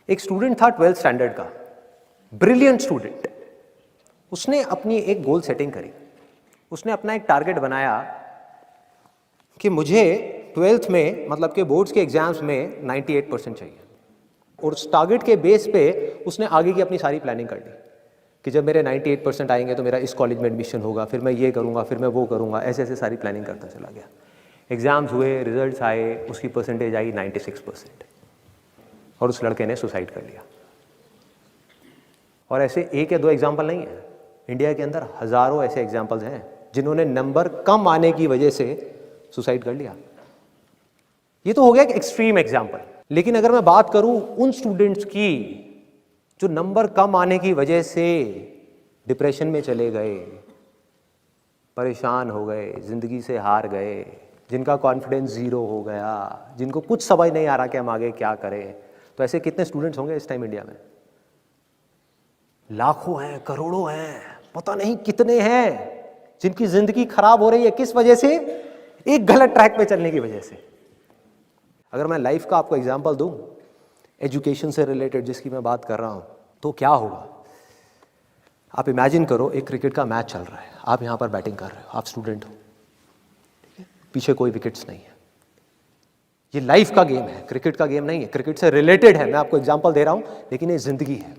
एक स्टूडेंट था 12th standard का, ब्रिलियंट स्टूडेंट। उसने अपनी एक गोल सेटिंग करी। उसने अपना एक टारगेट बनाया कि मुझे 12th में मतलब कि बोर्ड्स के एग्जाम्स में 98% चाहिए। और उस टारगेट के बेस पे उसने आगे की अपनी सारी प्लानिंग कर ली कि जब मेरे 98% आएंगे तो मेरा इस कॉलेज में एडमिशन होगा, फिर मैं ये करूँगा, फिर मैं वो करूँगा, ऐसे ऐसे सारी प्लानिंग करता चला गया। एग्ज़ाम्स हुए, रिजल्ट्स आए, उसकी परसेंटेज आई 96% और उस लड़के ने सुसाइड कर लिया। और ऐसे एक या दो एग्जाम्पल नहीं है, इंडिया के अंदर हज़ारों ऐसे एग्जाम्पल्स हैं जिन्होंने नंबर कम आने की वजह से सुसाइड कर लिया। ये तो हो गया एक एक्सट्रीम एग्जाम्पल। लेकिन अगर मैं बात करूं उन स्टूडेंट्स की जो नंबर कम आने की वजह से डिप्रेशन में चले गए, परेशान हो गए, ज़िंदगी से हार गए, जिनका कॉन्फिडेंस ज़ीरो हो गया, जिनको कुछ समझ नहीं आ रहा कि हम आगे क्या करें, तो ऐसे कितने स्टूडेंट्स होंगे इस टाइम इंडिया में? लाखों हैं, करोड़ों हैं, पता नहीं कितने हैं जिनकी ज़िंदगी खराब हो रही है। किस वजह से? एक गलत ट्रैक पे चलने की वजह से। अगर मैं लाइफ का आपको एग्जांपल दूं, एजुकेशन से रिलेटेड जिसकी मैं बात कर रहा हूं, तो क्या होगा? आप इमेजिन करो एक क्रिकेट का मैच चल रहा है, आप यहां पर बैटिंग कर रहे हो, आप स्टूडेंट हो, ठीक है? पीछे कोई विकेट्स नहीं है। ये लाइफ का गेम है, क्रिकेट का गेम नहीं है, क्रिकेट से रिलेटेड है। मैं आपको एग्जांपल दे रहा हूं, लेकिन ये जिंदगी है।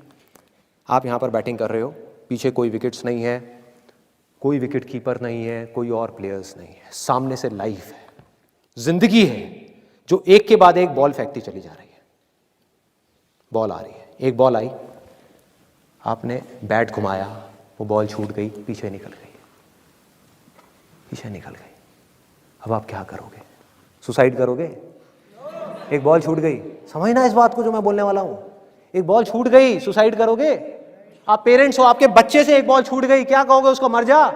आप यहां पर बैटिंग कर रहे हो, पीछे कोई विकेट्स नहीं है, कोई विकेट कीपर नहीं है, कोई और प्लेयर्स नहीं है, सामने से लाइफ है, जिंदगी है जो एक के बाद एक बॉल फेंकती चली जा रही है। बॉल आ रही है, एक बॉल आई, आपने बैट घुमाया, वो बॉल छूट गई, पीछे निकल गई, पीछे निकल गई। अब आप क्या करोगे? सुसाइड करोगे? एक बॉल छूट गई, समझना इस बात को जो मैं बोलने वाला हूं। एक बॉल छूट गई, सुसाइड करोगे? आप पेरेंट्स हो, आपके बच्चे से एक बॉल छूट गई, क्या कहोगे उसको? मर जा?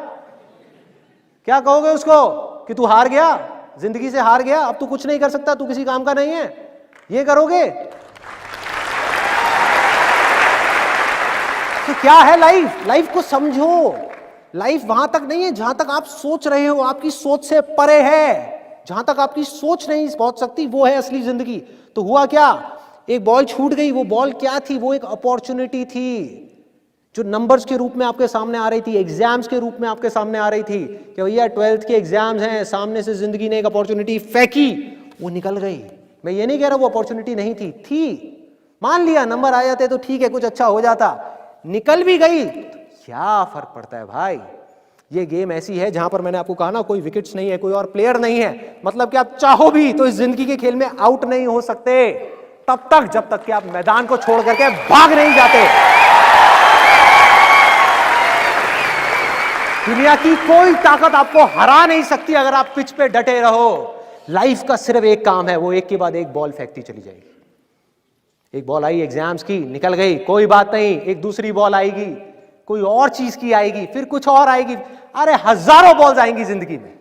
क्या कहोगे उसको कि तू हार गया, जिंदगी से हार गया, अब तू कुछ नहीं कर सकता, तू किसी काम का नहीं है? ये करोगे? तो क्या है लाइफ? लाइफ को समझो। लाइफ वहां तक नहीं है जहां तक आप सोच रहे हो, आपकी सोच से परे है। जहां तक आपकी सोच नहीं पहुंच सकती वो है असली जिंदगी। तो हुआ क्या? एक बॉल छूट गई। वो बॉल क्या थी? वो एक अपॉर्चुनिटी थी जो नंबर्स के रूप में आपके सामने आ रही थी, एग्जाम्स के रूप में आपके सामने आ रही थी कि भैया 12th के एग्जाम्स हैं, सामने से जिंदगी ने एक अपॉर्चुनिटी फेंकी, वो निकल गई। मैं ये नहीं कह रहा वो अपॉर्चुनिटी नहीं थी, मान लिया नंबर आ जाते तो ठीक है, कुछ अच्छा हो जाता, निकल भी गई तो क्या फर्क पड़ता है भाई? ये गेम ऐसी है जहां पर मैंने आपको कहा ना, कोई विकेट्स नहीं है, कोई और प्लेयर नहीं है, मतलब कि आप चाहो भी तो इस जिंदगी के खेल में आउट नहीं हो सकते तब तक जब तक कि आप मैदान को छोड़ करके भाग नहीं जाते। दुनिया की कोई ताकत आपको हरा नहीं सकती अगर आप पिच पे डटे रहो। लाइफ का सिर्फ एक काम है, वो एक के बाद एक बॉल फेंकती चली जाएगी। एक बॉल आई एग्जाम्स की, निकल गई, कोई बात नहीं, एक दूसरी बॉल आएगी, कोई और चीज की आएगी, फिर कुछ और आएगी। अरे हजारों बॉल्स आएंगी जिंदगी में।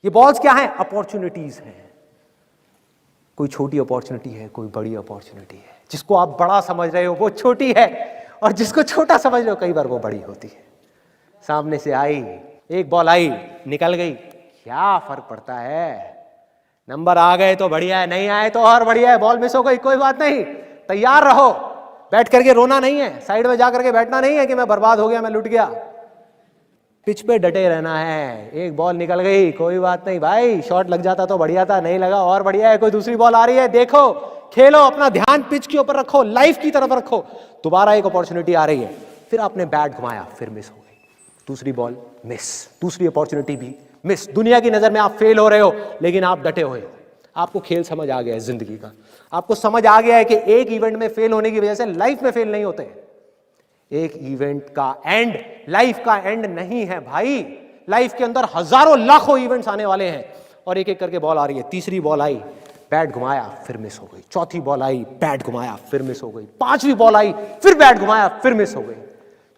ये बॉल्स क्या हैं? अपॉर्चुनिटीज हैं। कोई छोटी अपॉर्चुनिटी है, कोई बड़ी अपॉर्चुनिटी है। जिसको आप बड़ा समझ रहे हो वो छोटी है, और जिसको छोटा समझ रहे हो कई बार वो बड़ी होती है। सामने से आई, एक बॉल आई, निकल गई, क्या फर्क पड़ता है? नंबर आ गए तो बढ़िया है, नहीं आए तो और बढ़िया है। बॉल मिस हो गई, कोई बात नहीं, तैयार रहो। बैठ करके रोना नहीं है, साइड में जा करके बैठना नहीं है कि मैं बर्बाद हो गया, मैं लुट गया। पिच पे डटे रहना है। एक बॉल निकल गई, कोई बात नहीं भाई, शॉट लग जाता तो बढ़िया था, नहीं लगा और बढ़िया है। कोई दूसरी बॉल आ रही है, देखो, खेलो, अपना ध्यान पिच के ऊपर रखो, लाइफ की तरफ रखो। दोबारा एक अपॉर्चुनिटी आ रही है, फिर आपने बैट घुमाया, फिर मिस हो गई, दूसरी बॉल मिस, दूसरी अपॉर्चुनिटी भी मिस। दुनिया की नजर में आप फेल हो रहे हो, लेकिन आप डटे हुए हो। आपको खेल समझ आ गया है जिंदगी का। आपको समझ आ गया है कि एक इवेंट में फेल होने की वजह से लाइफ में फेल नहीं होते। एक इवेंट का एंड लाइफ का एंड नहीं है भाई। लाइफ के अंदर हजारों लाखों इवेंट्स आने वाले हैं, और एक एक करके बॉल आ रही है। तीसरी बॉल आई, बैट घुमाया, फिर मिस हो गई। चौथी बॉल आई, बैट घुमाया, फिर मिस हो गई। पांचवी बॉल आई, फिर बैट घुमाया, फिर मिस हो गई।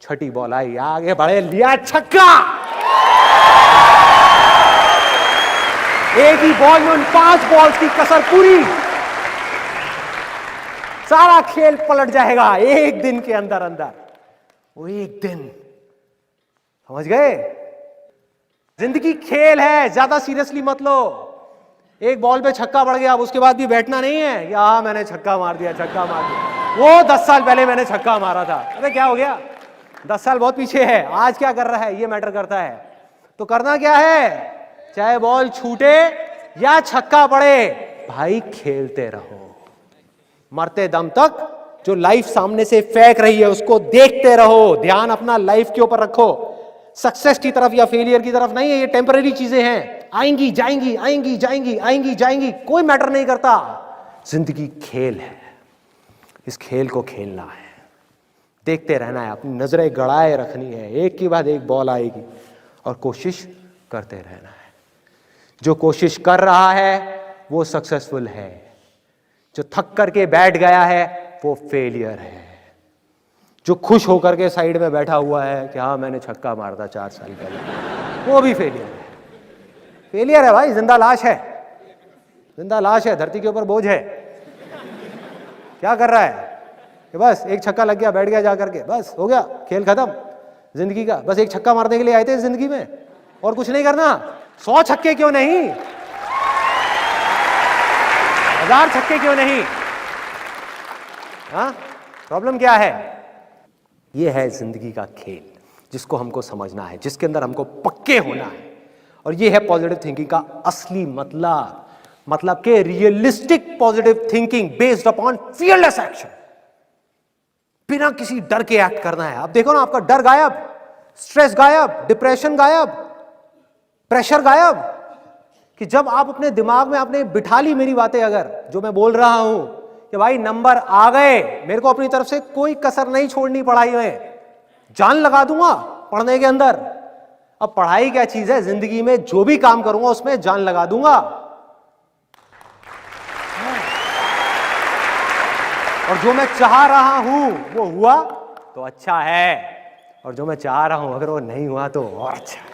छठी बॉल आई, आगे बढ़े, लिया छक्का। एक ही बॉल में उन 5 बॉल्स की कसर पूरी। सारा खेल पलट जाएगा एक दिन के अंदर अंदर। वो एक दिन, समझ गए? जिंदगी खेल है, ज्यादा सीरियसली मत लो। एक बॉल पे छक्का पड़ गया, अब उसके बाद भी बैठना नहीं है, या मैंने छक्का मार दिया, छक्का मार दिया। वो 10 साल पहले मैंने छक्का मारा था। अरे क्या हो गया, 10 साल बहुत पीछे है, आज क्या कर रहा है ये मैटर करता है। तो करना क्या है, चाहे बॉल छूटे या छक्का पड़े, भाई खेलते रहो मरते दम तक। जो लाइफ सामने से फेंक रही है उसको देखते रहो, ध्यान अपना लाइफ के ऊपर रखो, सक्सेस की तरफ या फेलियर की तरफ नहीं है। ये टेम्पररी चीजें हैं, आएंगी जाएंगी, आएंगी जाएंगी, आएंगी जाएंगी, कोई मैटर नहीं करता। जिंदगी खेल है, इस खेल को खेलना है, देखते रहना है, अपनी नजरें गड़ाए रखनी है, एक के बाद एक बॉल आएगी और कोशिश करते रहना है। जो कोशिश कर रहा है वो सक्सेसफुल है, जो थक करके बैठ गया है वो फेलियर है। जो खुश होकर के साइड में बैठा हुआ है कि हाँ मैंने छक्का मारा था 4 साल पहले, वो भी फेलियर है। फेलियर है भाई, जिंदा लाश है, जिंदा लाश है, धरती के ऊपर बोझ है। क्या कर रहा है कि बस एक छक्का लग गया, बैठ गया जाकर के, बस हो गया, खेल खत्म जिंदगी का। बस एक छक्का मारने के लिए आए थे जिंदगी में, और कुछ नहीं करना। 100 छक्के क्यों नहीं, 1000 छक्के क्यों नहीं? हाँ, प्रॉब्लम क्या है? ये है जिंदगी का खेल, जिसको हमको समझना है, जिसके अंदर हमको पक्के होना है। और ये है पॉजिटिव थिंकिंग का असली मतलब के realistic positive thinking based upon fearless action. बिना किसी डर के एक्ट करना है। अब देखो ना, आपका डर गायब, स्ट्रेस गायब, डिप्रेशन गायब, प्रेशर गायब। कि जब आप अपने दिमाग में आपने बिठा ली मेरी बातें, अगर जो मैं बोल रहा हूं कि भाई नंबर आ गए, मेरे को अपनी तरफ से कोई कसर नहीं छोड़नी पढ़ाई में, जान लगा दूंगा पढ़ने के अंदर। अब पढ़ाई क्या चीज है, जिंदगी में जो भी काम करूंगा उसमें जान लगा दूंगा। और जो मैं चाह रहा हूं वो हुआ तो अच्छा है, और जो मैं चाह रहा हूं अगर वो नहीं हुआ तो और अच्छा है,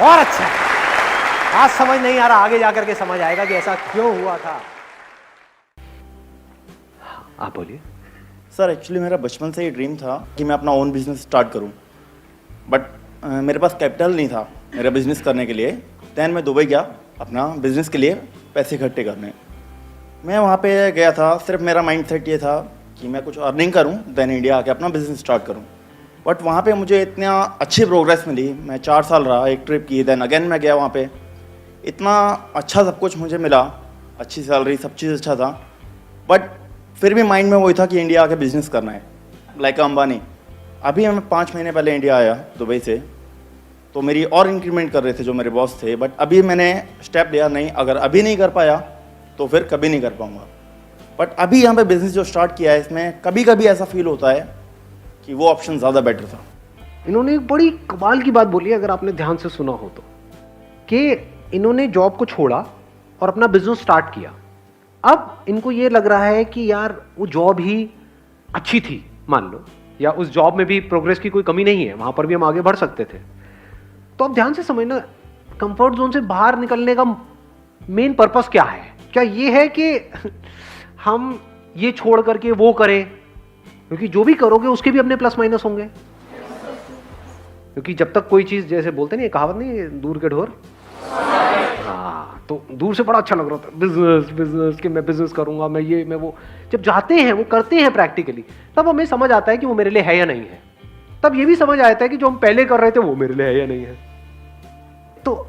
और अच्छा है। आज समझ नहीं आ रहा, आगे जाकर के समझ आएगा कि ऐसा क्यों हुआ था। आप बोलिए। सर एक्चुअली मेरा बचपन से ही ड्रीम था कि मैं अपना ओन बिजनेस स्टार्ट करूं, बट मेरे पास कैपिटल नहीं था मेरा बिजनेस करने के लिए। दैन मैं दुबई गया अपना बिजनेस के लिए पैसे इकट्ठे करने। मैं वहाँ पे गया था, सिर्फ मेरा माइंडसेट ये था कि मैं कुछ अर्निंग करूं, दैन इंडिया आके अपना बिजनेस स्टार्ट करूं। बट वहाँ पे मुझे इतना अच्छी प्रोग्रेस मिली, मैं 4 साल रहा, एक ट्रिप की, दैन अगेन मैं गया वहाँ पे, इतना अच्छा सब कुछ मुझे मिला, अच्छी सैलरी, सब चीज़ अच्छा था। बट फिर भी माइंड में वही था कि इंडिया आके बिजनेस करना है, लाइक अंबानी। अभी मैं 5 महीने पहले इंडिया आया दुबई से, तो मेरी और इंक्रीमेंट कर रहे थे जो मेरे बॉस थे। बट अभी मैंने स्टेप लिया, नहीं अगर अभी नहीं कर पाया तो फिर कभी नहीं कर पाऊँगा। बट अभी यहाँ पे बिजनेस जो स्टार्ट किया है, इसमें कभी कभी ऐसा फील होता है कि वो ऑप्शन ज़्यादा बेटर था। इन्होंने एक बड़ी कमाल की बात बोली, अगर आपने ध्यान से सुना हो तो, कि इन्होंने जॉब को छोड़ा और अपना बिजनेस स्टार्ट किया। अब इनको ये लग रहा है कि यार वो जॉब ही अच्छी थी मान लो, या उस जॉब में भी प्रोग्रेस की कोई कमी नहीं है, वहां पर भी हम आगे बढ़ सकते थे। तो अब ध्यान से समझना, कंफर्ट जोन से बाहर निकलने का मेन पर्पस क्या है? क्या ये है कि हम ये छोड़ करके वो करें? क्योंकि जो भी करोगे उसके भी अपने प्लस माइनस होंगे। क्योंकि जब तक कोई चीज, जैसे बोलते नहीं, कहावत नहीं, दूर के ढोर। हाँ, तो दूर से बड़ा अच्छा लग रहा था बिजनेस बिजनेस, कि मैं बिजनेस करूंगा, मैं ये मैं वो। जब जाते हैं, वो करते हैं प्रैक्टिकली, तब हमें समझ आता है कि वो मेरे लिए है या नहीं है। तब ये भी समझ आता है कि जो हम पहले कर रहे थे वो मेरे लिए है या नहीं है। तो